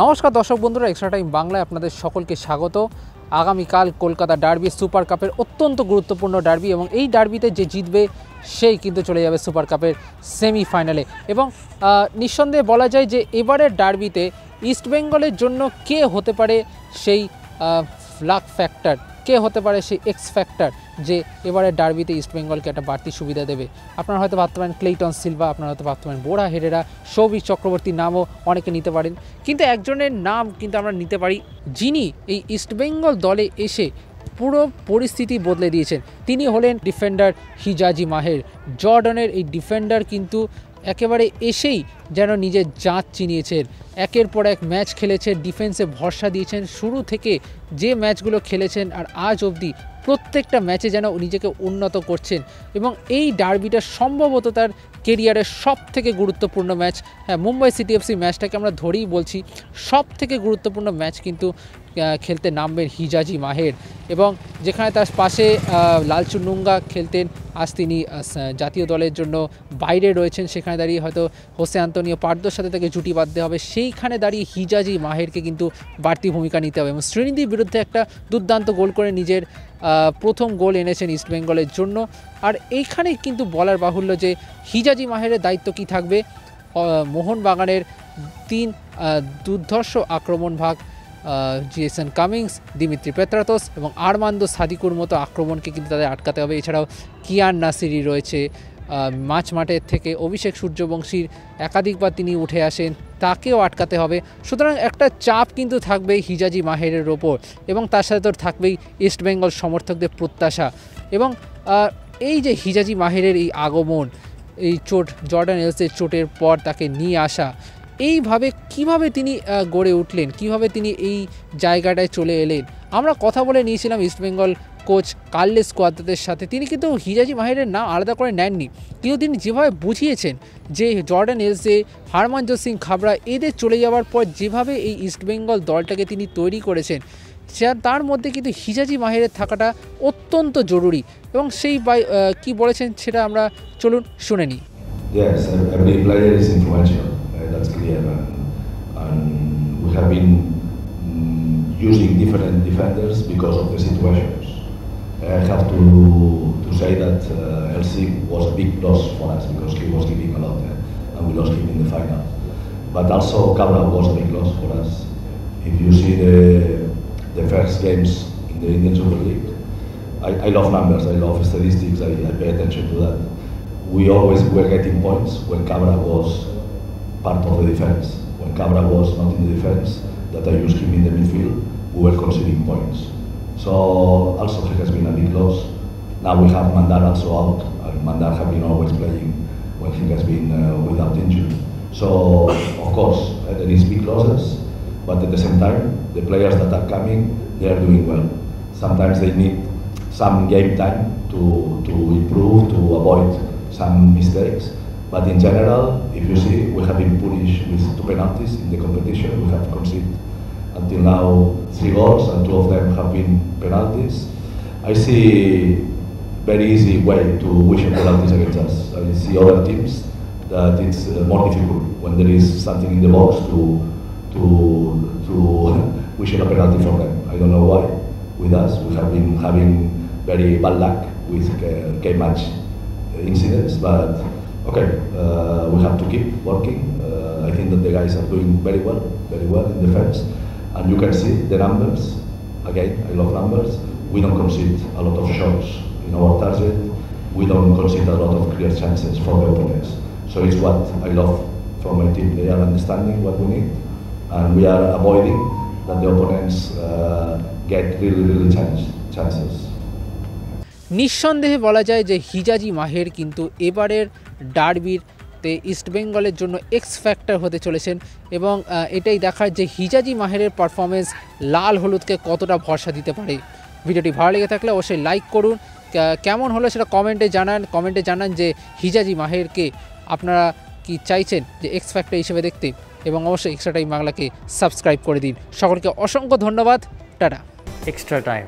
নমস্কার দর্শক বন্ধুরা, এক্সট্রা টাইম বাংলায় আপনাদের সকলকে স্বাগত। আগামীকাল কলকাতা ডার্বি, সুপার কাপের অত্যন্ত গুরুত্বপূর্ণ ডার্বি, এবং এই ডার্বিতে যে জিতবে সেই কিন্তু চলে যাবে সুপার কাপের সেমিফাইনালে। এবং নিঃসন্দেহে বলা যায় যে এবারের ডার্বিতে ইস্টবেঙ্গলের জন্য কে হতে পারে সেই লাক ফ্যাক্টর, কে হতে পারে সেই এক্স ফ্যাক্টর যে এবারের ডার্বিতে ইস্টবেঙ্গলকে একটা বাড়তি সুবিধা দেবে। আপনারা হয়তো ভাবতে পারেন ক্লেইটন সিলভা, আপনারা হয়তো ভাবতে পারেন বোরা হেরেরা, সৌভিক চক্রবর্তীর নামও অনেকে নিতে পারেন, কিন্তু একজনের নাম কিন্তু আমরা নিতে পারি যিনি এই ইস্টবেঙ্গল দলে এসে পুরো পরিস্থিতি বদলে দিয়েছেন। তিনি হলেন ডিফেন্ডার হিজাজি মাহের। জর্ডানের এই ডিফেন্ডার কিন্তু একেবারে এসেই যেন নিজের জাত চিনিয়েছেন, একের পর এক ম্যাচ খেলেছেন, ডিফেন্সে ভরসা দিয়েছেন শুরু থেকে যে ম্যাচগুলো খেলেছেন, আর আজ অবধি প্রত্যেকটা ম্যাচে যেন নিজেকে উন্নত করছেন। এবং এই ডার্বিটা সম্ভবত তার কেরিয়ারের সব থেকে গুরুত্বপূর্ণ ম্যাচ। হ্যাঁ, মুম্বাই সিটি এফসি ম্যাচটাকে আমরা ধরেই বলছি, সব থেকে গুরুত্বপূর্ণ ম্যাচ কিন্তু খেলতে নামবেন হিজাজি মাহের। এবং যেখানে তার পাশে লালচুনুঙ্গা খেলতেন, আজ তিনি জাতীয় দলের জন্য বাইরে রয়েছেন, সেখানে দাঁড়িয়ে হয়তো হোসে আন্তোনিও পার্দোর সাথে তাকে জুটি বাঁধতে হবে, সেইখানে দাঁড়িয়ে হিজাজি মাহেরকে কিন্তু বাড়তি ভূমিকা নিতে হবে। এবং শ্রীনিধির বিরুদ্ধে একটা দুর্দান্ত গোল করে নিজের প্রথম গোল এনেছেন ইস্টবেঙ্গলের জন্য। আর এইখানে কিন্তু বলার বাহুল্য যে হিজাজি মাহেরের দায়িত্ব কি থাকবে। মোহনবাগানের তিন দুর্ধর্ষ আক্রমণ ভাগ, জেসন কামিংস, দিমিত্রি পেত্রাতোস এবং আরমান্দো সাদিকুর মতো আক্রমণকে কিন্তু তাদের আটকাতে হবে। এছাড়াও কিয়ান নাসিরি রয়েছে, মাঠের থেকে অভিষেক সূর্যবংশীর একাধিকবার তিনি উঠে আসেন, তাকেও আটকাতে হবে। সুতরাং একটা চাপ কিন্তু থাকবেই হিজাজি মাহেরের ওপর, এবং তার সাথে তো থাকবেই ইস্টবেঙ্গল সমর্থকদের প্রত্যাশা। এবং এই যে হিজাজি মাহেরের এই আগমন, এই চোট, জর্ডান এলসের চোটের পর তাকে নিয়ে আসা, এইভাবে কিভাবে তিনি গড়ে উঠলেন, কিভাবে তিনি এই জায়গাটায় চলে এলেন। আমরা কথা বলে নিয়েছিলাম ইস্টবেঙ্গল কোচ কার্লোস কোয়াদ্রাদের সাথে, তিনি কিন্তু হিজাজি মাহেরের নাম আলাদা করে নেননি, কিন্তু তিনি যেভাবে বুঝিয়েছেন যে জর্ডান এলসে, হারমানজোত সিং খাবরা এদের চলে যাওয়ার পর যেভাবে এই ইস্টবেঙ্গল দলটাকে তিনি তৈরি করেছেন, তার মধ্যে কিন্তু হিজাজি মাহেরের থাকাটা অত্যন্ত জরুরি। এবং সেই কি বলেছেন সেটা আমরা চলুন শুনে নিই। Yes, every player is influential, that's clear, and we have been using different defenders because of the situations. I have to say that Elsie was a big loss for us because he was giving a lot, and we lost him in the final. But also Cabra was a big loss for us. If you see the first games in the Indian Super League, I love numbers, I love statistics, I pay attention to that. We always were getting points when Cabra was part of the defense. When Cabra was not in the defense, that I used him in the midfield, we were conceding points. So also he has been a big loss. Now we have Mandar also out, and Mandar have been always playing when he has been without injury. So of course there is big losses, but at the same time the players that are coming, they are doing well. Sometimes they need some game time to improve, to avoid some mistakes, but in general, if you see, we have been punished with 2 penalties in the competition. We have conceded until now 3 goals, and 2 of them have been penalties. I see very easy way to wish penalties against us. I see other teams that it's more difficult when there is something in the box to wish a penalty from them. I don't know why. With us, we have been having very bad luck with game match incidents, but okay, we have to keep working. I think that the guys are doing very well in defense, and you can see the numbers. Again, I love numbers. We don't concede a lot of shots in our target. We don't concede a lot of clear chances for the opponents. So it's what I love from my team. They are understanding what we need, and we are avoiding that the opponents get really chances. নিঃসন্দেহে বলা যায় যে হিজাজি মাহের কিন্তু এবারের ডার্বিতে ইস্টবেঙ্গলের জন্য x factor হতে চলেছেন। এবং এটাই দেখার যে হিজাজি মাহেরের পারফরমেন্স লাল হলুদকে কতটা ভরসা দিতে পারে। ভিডিওটি ভালো লেগে থাকলে অবশ্যই লাইক করুন, কেমন হলো সেটা কমেন্টে জানান যে হিজাজি মাহেরকে আপনারা কি চাইছেন যে এক্স ফ্যাক্টর হিসেবে দেখতে, এবং অবশ্যই এক্সট্রা টাইম বাংলাকে সাবস্ক্রাইব করে দিন। সকলকে অসংখ্য ধন্যবাদ, tata. Extra time.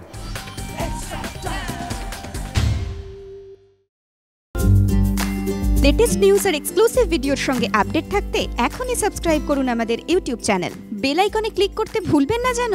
Latest news আর এক্সক্লুসিভ ভিডিওর সঙ্গে আপডেট থাকতে এখনই সাবস্ক্রাইব করুন আমাদের ইউটিউব চ্যানেল। বেল আইকনে ক্লিক করতে ভুলবেন না যেন।